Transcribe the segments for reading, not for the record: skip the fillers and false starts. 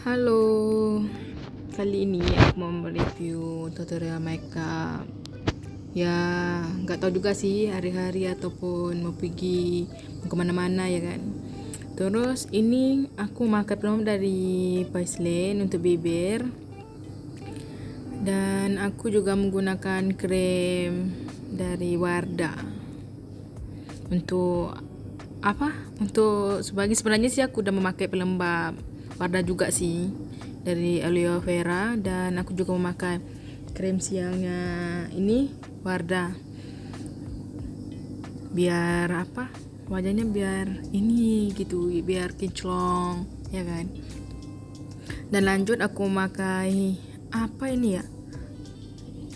Halo, kali ini aku mau mereview tutorial makeup. Ya, nggak tahu juga sih hari-hari ataupun mau pergi mau kemana-mana ya kan. Terus ini aku pakai pelembab dari Vaseline untuk bibir, dan aku juga menggunakan krem dari Wardah untuk sebenarnya sih aku udah memakai pelembab Wardah juga sih dari aloe vera, dan aku juga memakai krem siangnya ini Wardah biar wajahnya biar ini gitu, biar kinclong ya kan. Dan lanjut aku memakai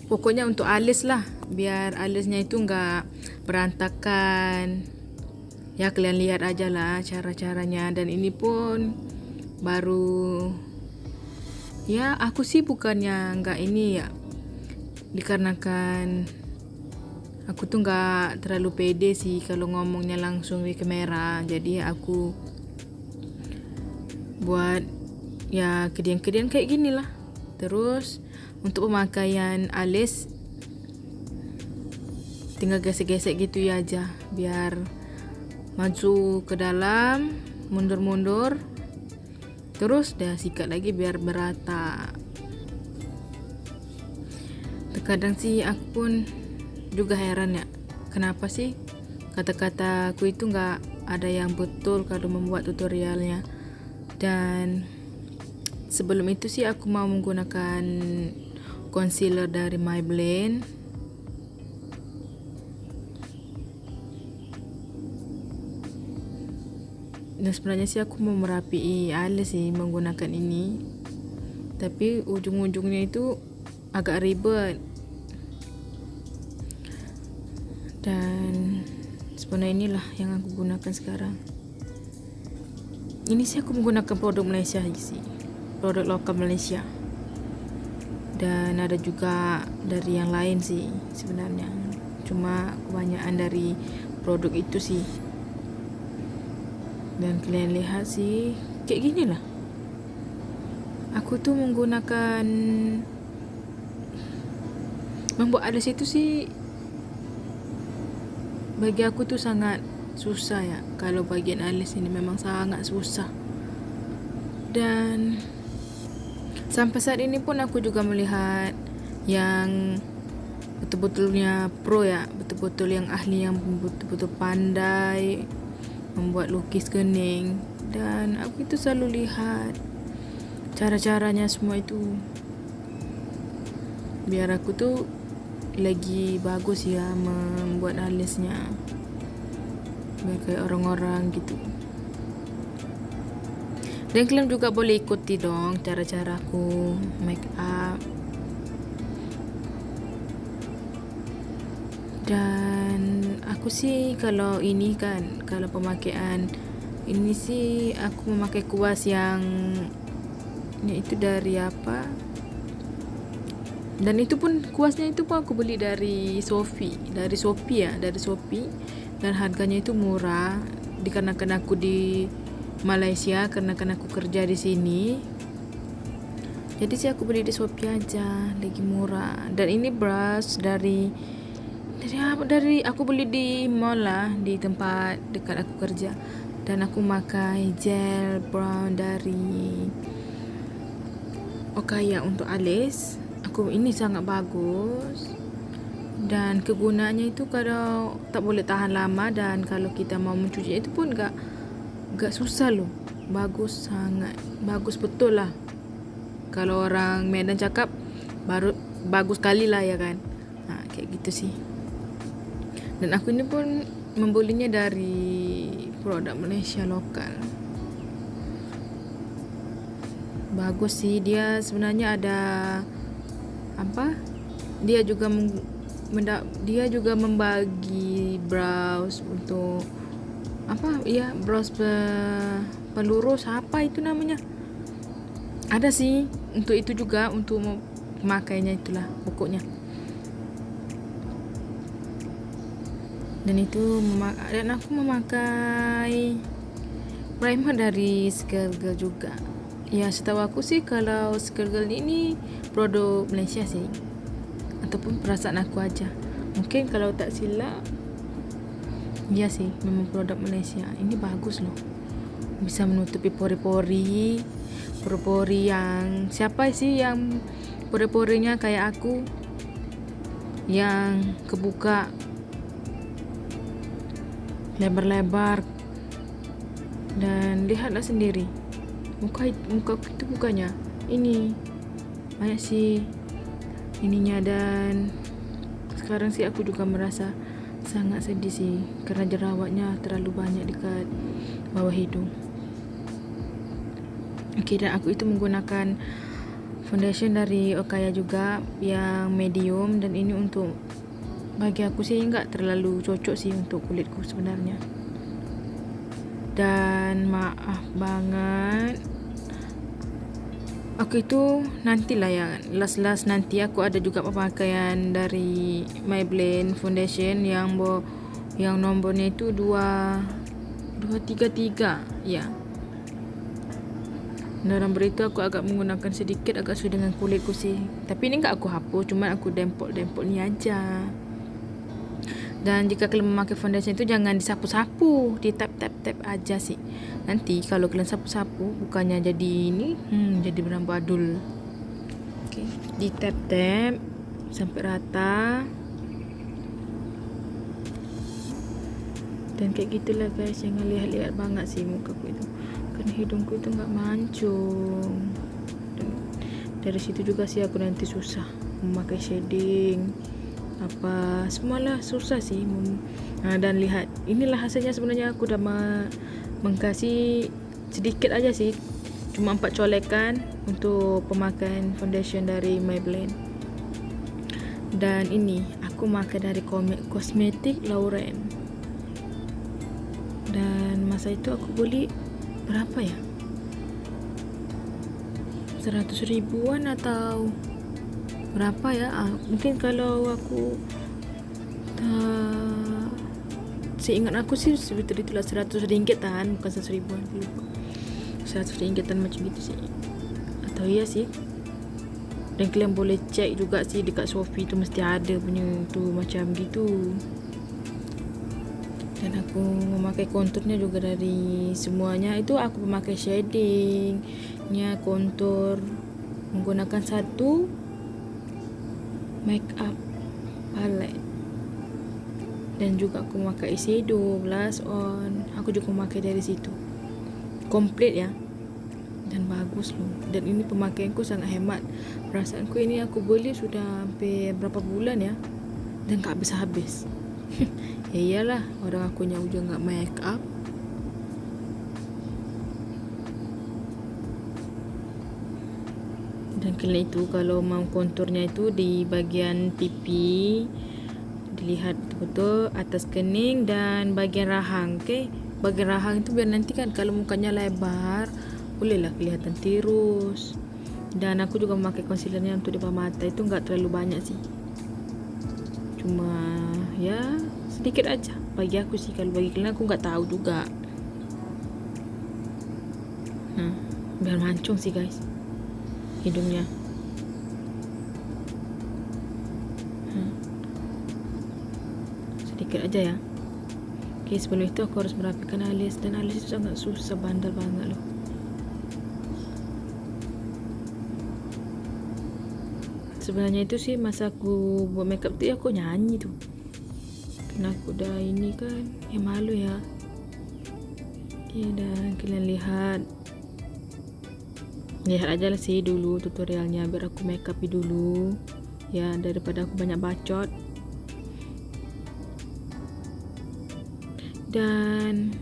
pokoknya untuk alis lah, biar alisnya itu nggak berantakan. Ya kalian lihat aja lah cara-caranya. Dan ini pun baru, ya aku sih bukannya nggak ini ya, dikarenakan aku tuh nggak terlalu pede sih kalau ngomongnya langsung di kamera. Jadi aku buat ya kedian-kedian kayak gini lah. Terus untuk pemakaian alis tinggal gesek-gesek gitu ya aja, biar maju ke dalam, mundur-mundur, terus dah sikat lagi biar merata. Terkadang sih aku pun juga heran ya, kenapa sih kata-kata aku itu nggak ada yang betul kalau membuat tutorialnya. Dan sebelum itu sih aku mau menggunakan concealer dari Maybelline. Dan sebenarnya sih aku mau merapi alis sih menggunakan ini, tapi ujung-ujungnya itu agak ribet. Dan sebenarnya inilah yang aku gunakan sekarang. Ini sih aku menggunakan produk Malaysia sih, produk lokal Malaysia. Dan ada juga dari yang lain sih sebenarnya, cuma kebanyakan dari produk itu sih. Dan kalian lihat sih kayak gini lah, aku tuh menggunakan membuat alis itu sih bagi aku tuh sangat susah ya. Kalau bagian alis ini memang sangat susah. Dan sampai saat ini pun aku juga melihat yang betul-betulnya pro ya, betul-betul yang ahli, yang betul-betul pandai membuat lukis kening. Dan aku itu selalu lihat cara-caranya semua itu, biar aku tuh lagi bagus ya membuat alisnya, biar kayak orang-orang gitu. Dan kalian juga boleh ikuti dong cara-caraku make up. Dan aku sih kalau ini kan, kalau pemakaian ini sih aku memakai kuas yang itu dari dan itu pun kuasnya itu pun aku beli dari Shopee ya, dari Shopee. Dan harganya itu murah dikarenakan aku di Malaysia, karena aku kerja di sini. Jadi sih aku beli di Shopee aja, lagi murah. Dan ini brush dari aku beli di mall lah, di tempat dekat aku kerja. Dan aku pakai gel brown dari Okaya untuk alis. Ini sangat bagus, dan kegunaannya itu kalau tak boleh tahan lama, dan kalau kita mau mencuci itu pun gak susah loh. Bagus, sangat bagus betul lah. Kalau orang Medan cakap baru bagus kali lah ya kan. Kayak gitu sih. Dan aku ini pun membelinya dari produk Malaysia lokal. Bagus sih, dia sebenarnya ada dia juga membagi brows untuk brows pelurus, itu namanya, ada sih untuk itu juga, untuk memakainya itulah pokoknya. Dan aku memakai primer dari Girl juga. Ya, setahu aku sih kalau Skirl ini produk Malaysia sih, ataupun perasaan aku aja. Mungkin kalau tak silap, iya sih memang produk Malaysia. Ini bagus loh, bisa menutupi pori-pori yang siapa sih yang pori-porinya kayak aku yang kebuka lebar-lebar. Dan lihatlah sendiri, muka aku itu bukannya ini banyak sih ininya. Dan sekarang sih aku juga merasa sangat sedih sih karena jerawatnya terlalu banyak dekat bawah hidung. Oke, dan aku itu menggunakan foundation dari Okaya juga yang medium, dan ini untuk bagi aku sih nggak terlalu cocok sih untuk kulitku sebenarnya. Dan maaf banget, aku itu nantilah ya, last nanti aku ada juga pemakaian dari Maybelline foundation yang nombornya itu 233 ya. Dalam berita aku agak menggunakan sedikit agak sesuai dengan kulitku sih. Tapi ini enggak aku hapus, cuma aku dempol ni aja. Dan jika kalian memakai foundation itu jangan disapu-sapu, di tap aja sih. Nanti kalau kalian sapu-sapu bukannya jadi ini, jadi beramburadul. Oke, di tap sampai rata. Dan kayak gitulah guys, jangan lihat-lihat banget sih mukaku itu. Karena hidungku itu nggak mancung. Dan dari situ juga sih aku nanti susah memakai shading apa semualah susah sih. Dan lihat, inilah hasilnya. Sebenarnya aku udah mengkasih sedikit aja sih, cuma 4 colekan untuk pemakaian foundation dari Maybelline. Dan ini aku pakai dari kosmetik Lauren. Dan masa itu aku beli berapa ya, 100 ribuan atau berapa ya. Mungkin kalau aku seingat aku sih sebetul itulah 100 ringgitan, bukan 100 ribuan, 100 ringgitan macam gitu sih. Atau iya sih. Dan kalian boleh cek juga sih dekat Shopee tu mesti ada punya tu macam gitu. Dan aku memakai konturnya juga dari semuanya itu aku memakai shadingnya, kontur menggunakan satu make up palette. Dan juga aku memakai eyeshadow, blush on, aku juga memakai dari situ. Komplit ya. Dan bagus loh. Dan ini pemakaianku sangat hemat. Perasaanku ini aku beli sudah hampir berapa bulan ya, dan gak habis-habis. Ya iyalah, orang akunya juga gak make up. Dan kalian itu kalau mau konturnya itu di bagian pipi, dilihat betul-betul atas kening dan bagian rahang. Okay? Bagian rahang itu biar nanti kan kalau mukanya lebar bolehlah kelihatan tirus. Dan aku juga memakai concealernya untuk di bawah mata, itu gak terlalu banyak sih, cuma ya sedikit aja bagi aku sih. Kalau bagi kalian aku nggak tahu juga. Biar mancung sih guys hidungnya. Sedikit aja ya. Oke, sebelum itu aku harus merapikan alis, dan alis itu sangat susah, bandel banget loh. Sebenarnya itu sih masa aku buat makeup tuh ya aku nyanyi tuh. Karena aku udah ini kan, ya malu ya. Oke, dan kalian lihat aja lah sih dulu tutorialnya, biar aku makeup dulu ya, daripada aku banyak bacot. Dan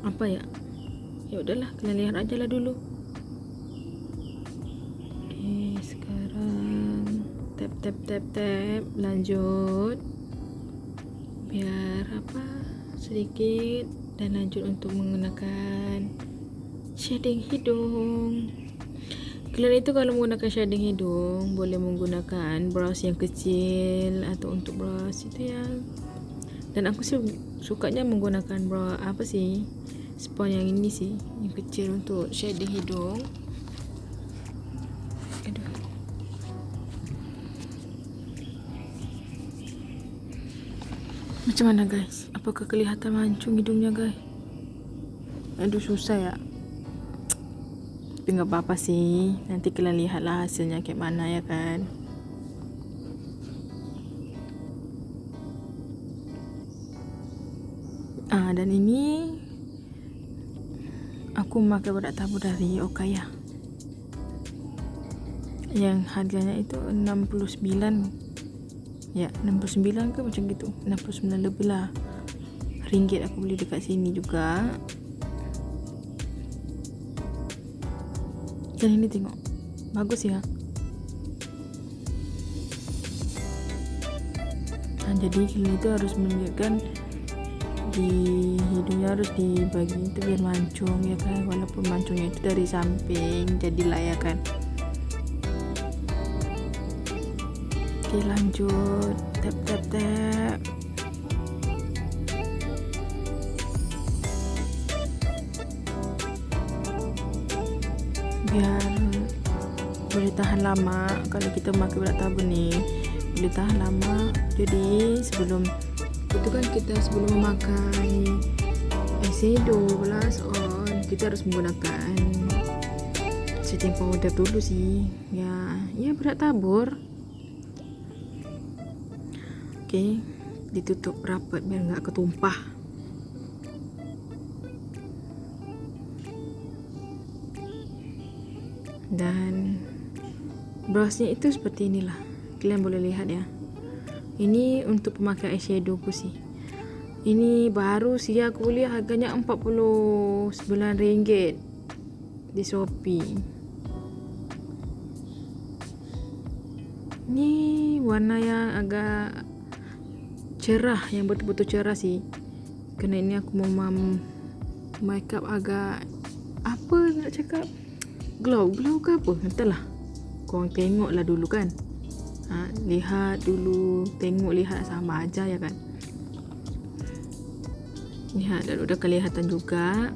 apa ya, ya udahlah kalian lihat aja lah dulu. Oke, sekarang tap lanjut biar apa sedikit, dan lanjut untuk menggunakan shading hidung. Kalian itu kalau menggunakan shading hidung boleh menggunakan brush yang kecil atau untuk brush itu ya. Dan aku sih sukanya menggunakan brush apa sih, Spons yang ini sih, yang kecil untuk shading hidung. Aduh. Macam mana guys? Apakah kelihatan mancung hidungnya guys? Aduh susah ya. Tapi nggak apa-apa sih. Nanti kalian lihatlah hasilnya kayak mana ya kan. Dan ini aku memakai bedak tabur dari Okaya yang harganya itu 69 ya, 69 ke macam gitu, 69 lebih lah ringgit. Aku beli dekat sini juga. Dan ini tengok, bagus ya. Jadi kalian itu harus menunjukkan di hidungnya harus dibagi itu biar mancung ya kan, walaupun mancungnya itu dari samping jadilah ya kan. Oke lanjut, tap tap tap. Biar boleh tahan lama. Kalau kita pakai bedak tabur nih boleh tahan lama. Jadi sebelum itu kan kita sebelum memakai eyeshadow blush on, kita harus menggunakan setting powder dulu sih ya bedak tabur. Oke, ditutup rapat biar nggak ketumpah. Dan brushnya itu seperti inilah, kalian boleh lihat ya. Ini untuk pemakaian eyeshadow ku sih. Ini baru sih aku beli, harganya Rp49 di Shopee. Ini warna yang agak cerah, yang betul-betul cerah sih. Karena ini aku mau makeup agak apa nak cakap, glow ke apa, entahlah. Korang tengoklah dulu kan. Lihat dulu, lihat sama aja ya kan. Lihat dan udah kelihatan juga.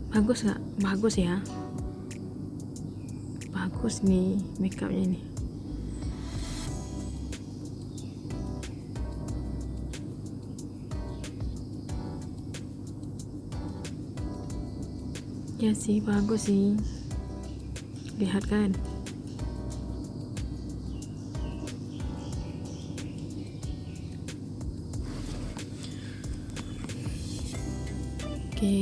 Bagus gak? Bagus ya. Bagus nih makeupnya ini. Ya sih, bagus sih. Lihat kan. Oke,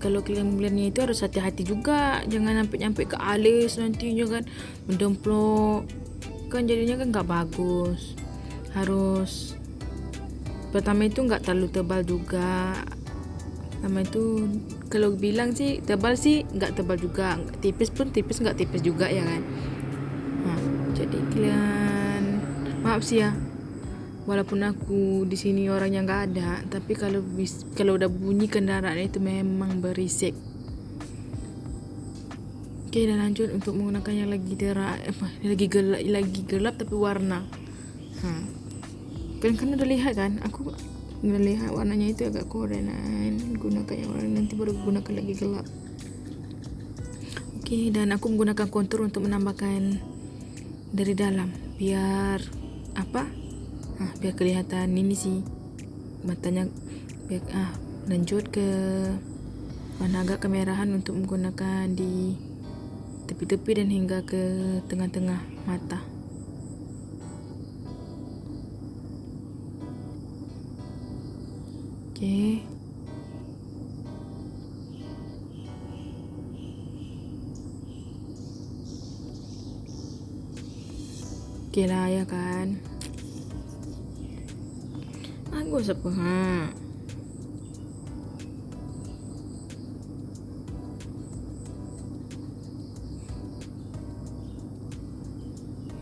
kalau kalian blendnya itu harus hati-hati juga, jangan sampai nyampe ke alis nantinya kan, mendemplok kan, jadinya kan nggak bagus. Harus pertama itu nggak terlalu tebal juga. Pertama itu kalau bilang sih tebal sih nggak tebal juga, tipis pun tipis nggak tipis juga ya kan. Jadi kalian maaf sih ya, walaupun aku di sini orangnya nggak ada, tapi kalau udah bunyi kendaraan itu memang berisik. Oke, dan lanjut untuk menggunakan yang lagi gelap tapi warna. Kan udah lihat kan, aku udah lihat warnanya itu agak korean. Gunakan yang warna nanti baru gunakan lagi gelap. Oke, dan aku menggunakan kontur untuk menambahkan dari dalam biar biar kelihatan ini sih matanya. Lanjut ke warna agak kemerahan untuk menggunakan di tepi-tepi dan hingga ke tengah-tengah mata. Oke. Oke lah ya kan. Bagus apa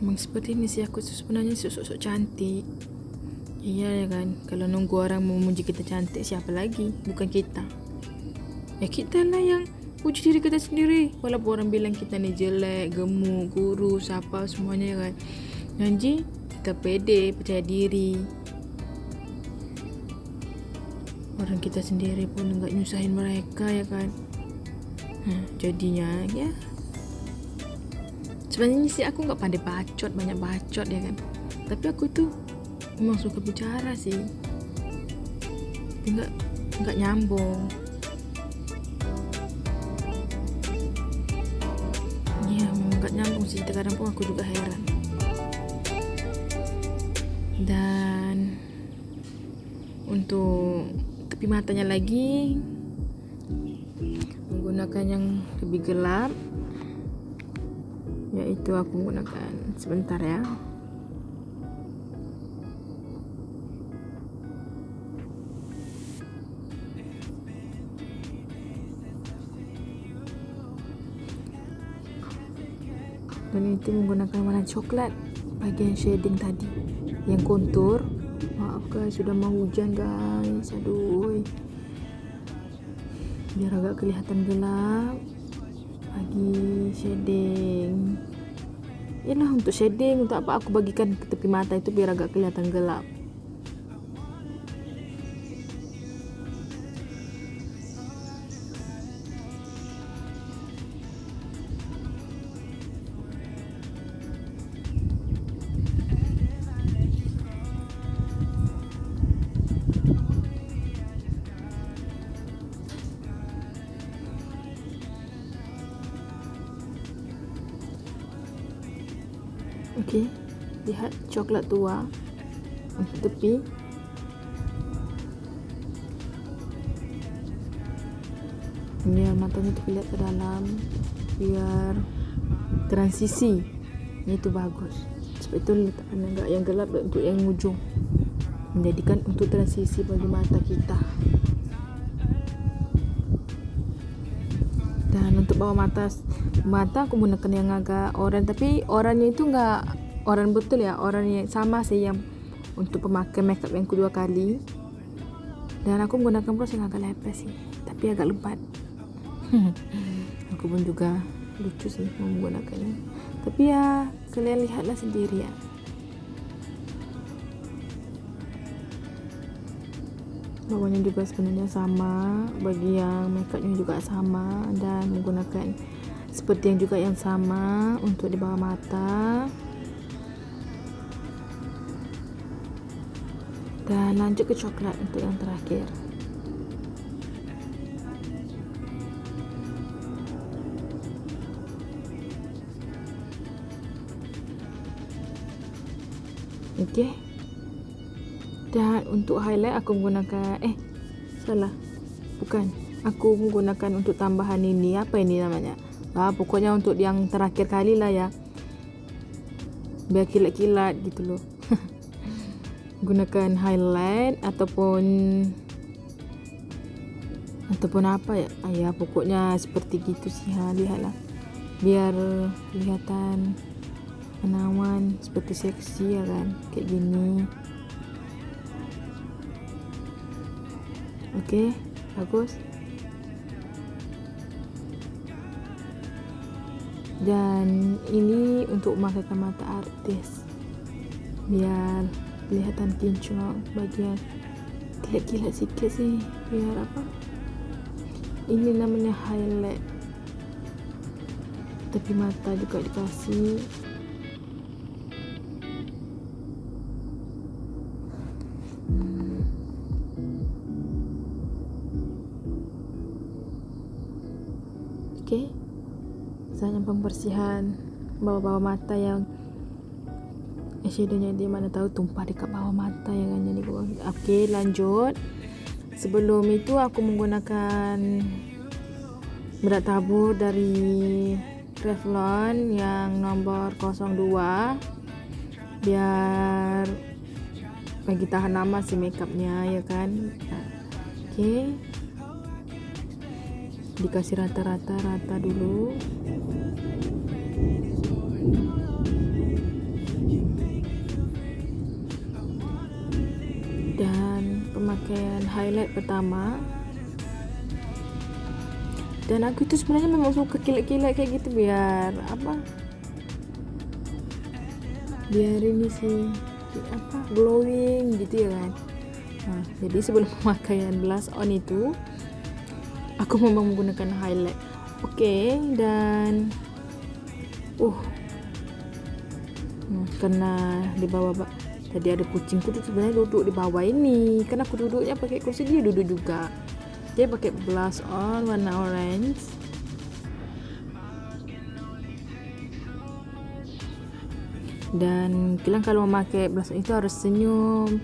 Memang seperti ini sih aku sebenarnya, sok-sok cantik. Iya ya kan, kalau nunggu orang memuji kita cantik, siapa lagi? Bukan kita. Ya kita lah yang puji diri kita sendiri. Walaupun orang bilang kita nih jelek, gemuk, kurus, apa semuanya ya kan. Janji kita pede, percaya diri. orang kita sendiri pun nggak nyusahin mereka ya kan. Jadinya ya sebenarnya sih aku nggak pandai bacot, banyak bacot ya kan, tapi aku tuh memang suka bicara sih, nggak nyambung ya, memang nggak nyambung sih. Terkadang pun aku juga heran. Dan untuk tepi matanya lagi menggunakan yang lebih gelap, yaitu aku menggunakan sebentar ya. Dan itu menggunakan warna coklat bagian shading tadi, yang kontur. Maaf guys, sudah mau hujan guys, aduh, biar agak kelihatan gelap bagi shading. Inilah untuk shading, untuk apa aku bagikan ke tepi mata itu biar agak kelihatan gelap. Okey, lihat coklat tua untuk tepi. Biar matanya terlihat ke dalam, biar transisi itu bagus. Sebab itu letakkan enggak yang gelap untuk yang ujung, menjadikan untuk transisi bagi mata kita. Dan untuk bawah mata aku menggunakan yang agak oranye, tapi oranye itu enggak oranye betul ya, oranye yang sama sih yang untuk pemakai makeup yang kedua kali. Dan aku menggunakan brush yang agak lepes sih, tapi agak lebat. Aku pun juga lucu sih menggunakannya, tapi ya kalian lihatlah sendiri ya. Bawahnya juga sebenarnya sama, bagian makeupnya juga sama, dan menggunakan seperti yang juga yang sama untuk di bawah mata. Dan lanjut ke coklat untuk yang terakhir. Okey. Dan untuk highlight aku menggunakan aku menggunakan untuk tambahan ini, apa ini namanya, pokoknya untuk yang terakhir kali lah ya, biar kilat-kilat gitu loh. Gunakan highlight ataupun apa ya, pokoknya seperti gitu sih lihatlah, biar kelihatan menawan seperti seksi ya kan, kayak gini. Okey, bagus. Dan ini untuk memakai mata artis, biar kelihatan kinclong, bagian kilat-kilat sikit sih, biar apa, ini namanya highlight. Tepi mata juga dikasih. Okey, misalnya pembersihan bawah-bawah mata yang eyeshadow-nya dia mana tahu tumpah dekat bawah mata ya kan, jadi okey, lanjut. Sebelum itu aku menggunakan bedak tabur dari Revlon yang nomor 02, biar bagi tahan lama si makeupnya ya kan. Okey, dikasih rata dulu. Dan pemakaian highlight pertama, dan aku itu sebenarnya memang suka kilat-kilat kayak gitu, biar apa, biar ini sih glowing gitu ya kan. Jadi sebelum pemakaian blush on itu aku memang menggunakan highlight. Oke, dan karena di bawah tadi ada kucingku tuh sebenarnya duduk di bawah ini, karena aku duduknya pakai kursi, dia duduk juga. Dia pakai blush on warna orange. Dan kalian kalau memakai blush on itu harus senyum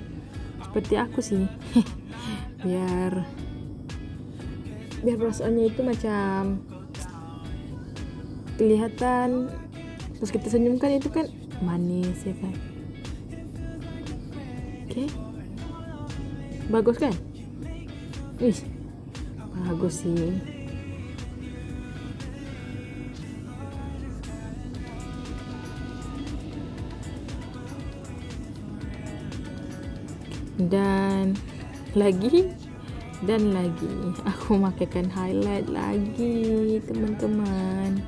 seperti aku sih. biar blush onnya itu macam kelihatan, terus kita senyum kan, itu kan manis ya kan. Oke. Bagus kan? Wih, bagus sih. Dan lagi aku makaikan highlight lagi, teman-teman.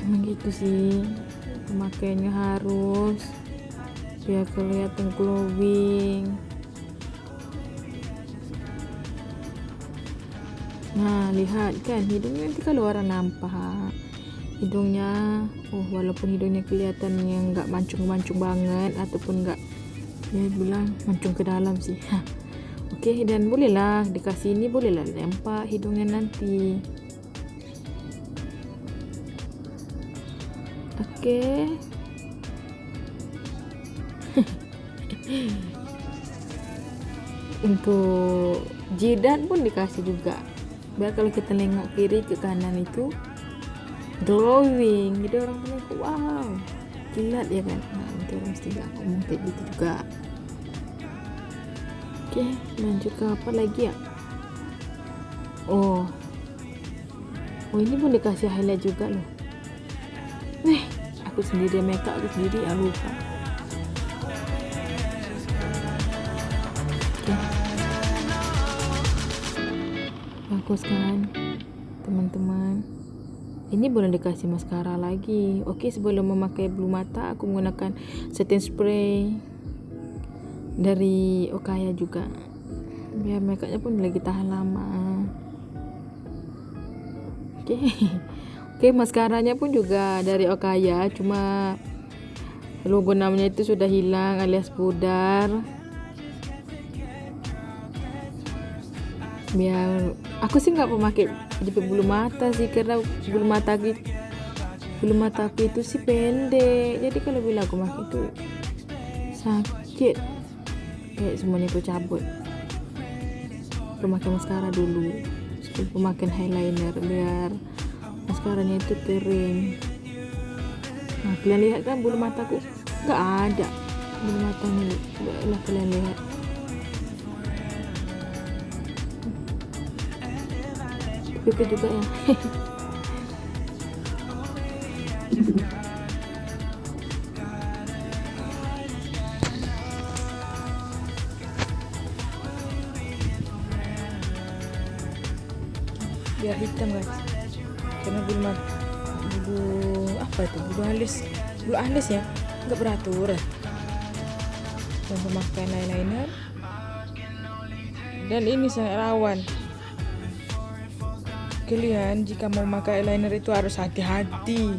Memang gitu sih, pemakaiannya harus biar kelihatan glowing. Nah, lihat kan hidungnya, nanti kalau orang nampak hidungnya, walaupun hidungnya kelihatan yang nggak mancung-mancung banget ataupun nggak, ya bilang mancung ke dalam sih. Oke, dan bolehlah dikasih ini, bolehlah nampak hidungnya nanti. Oke. Untuk jidat pun dikasih juga, biar kalau kita nengok kiri ke kanan itu glowing, jadi orang punya wow, kilat ya kan. Nah, itu orang mesti gak ngomong kayak gitu juga. Oke, lanjut ke apa lagi ya? Ini pun dikasih highlight juga loh. Aku sendiri makeup aku sendiri, lupa. Oke. Bagus kan teman-teman. Ini boleh dikasih maskara lagi. Oke, sebelum memakai bulu mata aku menggunakan setting spray dari Okaya juga, biar makeupnya pun lagi tahan lama. Oke, maskaranya pun juga dari Okaya, cuma logo namanya itu sudah hilang alias pudar. Biar aku sih nggak pemakai jepit bulu mata sih, karena bulu mataku itu sih pendek, jadi kalau bila aku pakai itu sakit, kayak semuanya aku cabut. Pemakai maskara dulu sebelum pemakaian eyeliner, biar maskaranya itu kering. Nah, kalian lihat kan bulu mataku nggak ada bulu matanya, coba kalian lihat. Itu juga ya. Biar hitam guys, karena bulu alis ya nggak beratur. Dan pemakaian eyeliner, dan ini sangat rawan. Kalian jika mau pakai eyeliner itu harus hati-hati,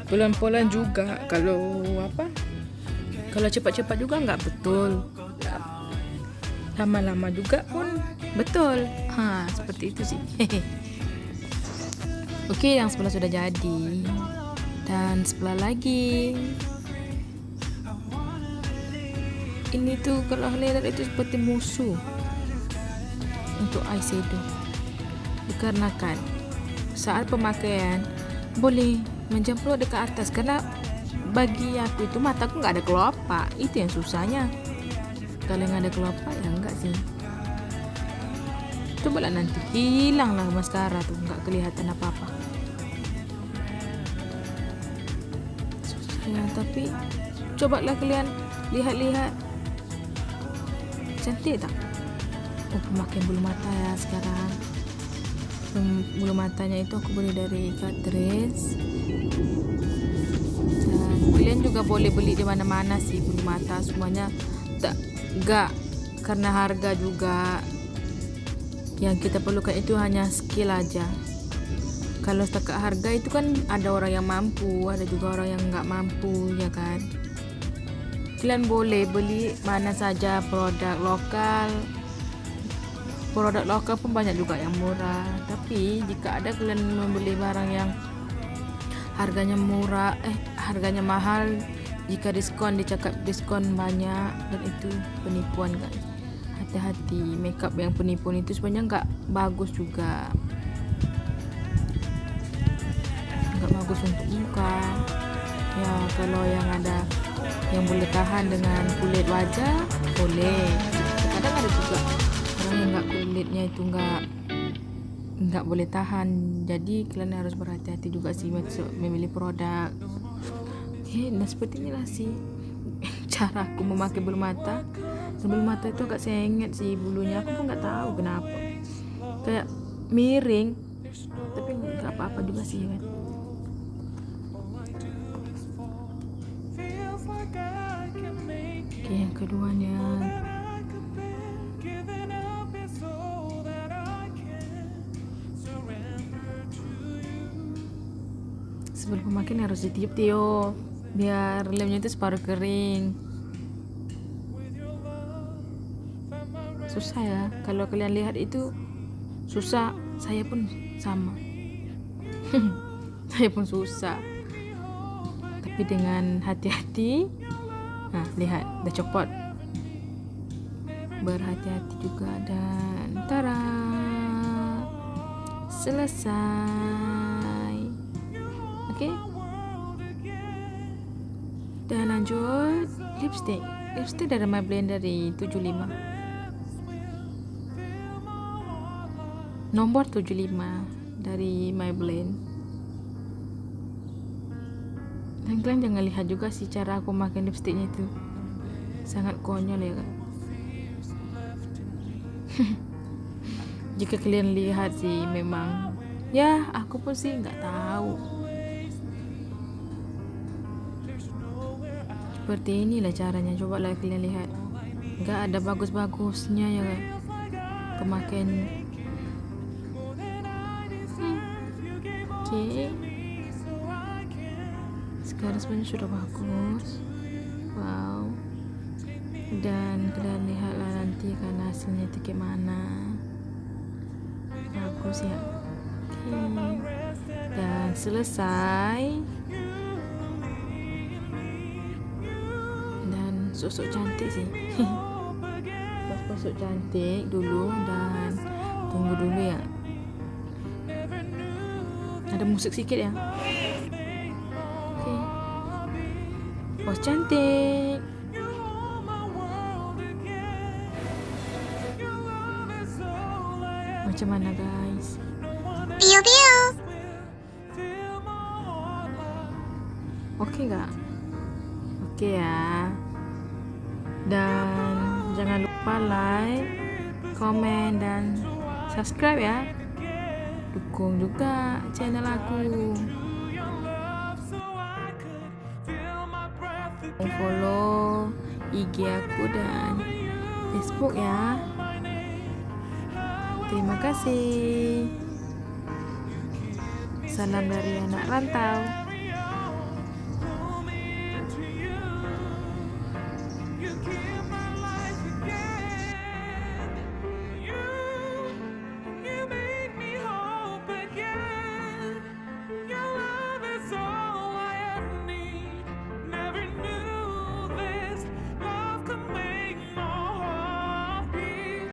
pelan-pelan juga. Kalau cepat-cepat juga nggak betul, lama-lama juga pun betul. Seperti itu sih. Oke, yang sebelah sudah jadi, dan sebelah lagi. Ini tuh kalau eyeliner itu seperti musuh untuk eyeshadow, dikarenakan saat pemakaian boleh menjemplung ke atas, karena bagi aku itu mataku nggak ada kelopak, itu yang susahnya. Kalau nggak ada kelopak ya enggak sih. Cobalah nanti hilanglah maskara tuh, nggak kelihatan apa-apa. Susah ya, tapi cobalah kalian lihat-lihat, cantik tak? Pemakaian bulu mata ya sekarang. Bulu matanya itu aku beli dari Catrice, dan kalian juga boleh beli di mana-mana sih bulu mata semuanya, enggak karena harga juga. Yang kita perlukan itu hanya skill aja. Kalau setakat harga itu kan ada orang yang mampu, ada juga orang yang nggak mampu, ya kan. Kalian boleh beli mana saja produk lokal pun banyak juga yang murah. Tapi jika ada kalian membeli barang yang harganya mahal, jika dicakap diskon banyak, dan itu penipuan kan. Hati-hati, makeup yang penipuan itu sebenarnya nggak bagus juga, nggak bagus untuk muka ya. Kalau yang boleh tahan dengan kulit wajah boleh. Kadang ada juga orang yang kulitnya itu nggak boleh tahan, jadi kalian harus berhati-hati juga sih memilih produk. Nah seperti inilah sih cara aku memakai bulu mata. Bulu mata itu agak sengit sih bulunya, aku pun nggak tahu kenapa, kayak miring, tapi nggak apa-apa juga sih kan. Oke, yang keduanya sebelum pemakaian harus ditiup biar lemnya itu separuh kering. Susah ya, kalau kalian lihat itu susah, saya pun sama. Saya pun susah, tapi dengan hati-hati. Nah lihat, udah copot, berhati-hati juga, dan tara, selesai. Oke, dan lanjut lipstick dari Maybelline dari 75, nomor 75 dari Maybelline. Dan kalian jangan lihat juga sih cara aku pakai lipstiknya itu sangat konyol ya kan. Jika kalian lihat sih memang ya, aku pun sih nggak tahu. Seperti inilah caranya, coba lah kalian lihat, nggak ada bagus-bagusnya ya kan pemakaian. Oke, sekarang sebenarnya sudah bagus. Wow. Dan kalian lihatlah nanti kan hasilnya itu gimana. Bagus ya. Oke. Dan selesai. Dan sosok cantik sih. Sosok cantik dulu, dan tunggu dulu ya. Ada musik sedikit ya. Oke. Pos cantik. Macam mana guys? Piu. Oke nggak? Oke ya. Dan jangan lupa like, komen, dan subscribe ya. Dukung juga channel aku. Follow IG aku dan Facebook ya. Terima kasih. Salam dari anak rantau.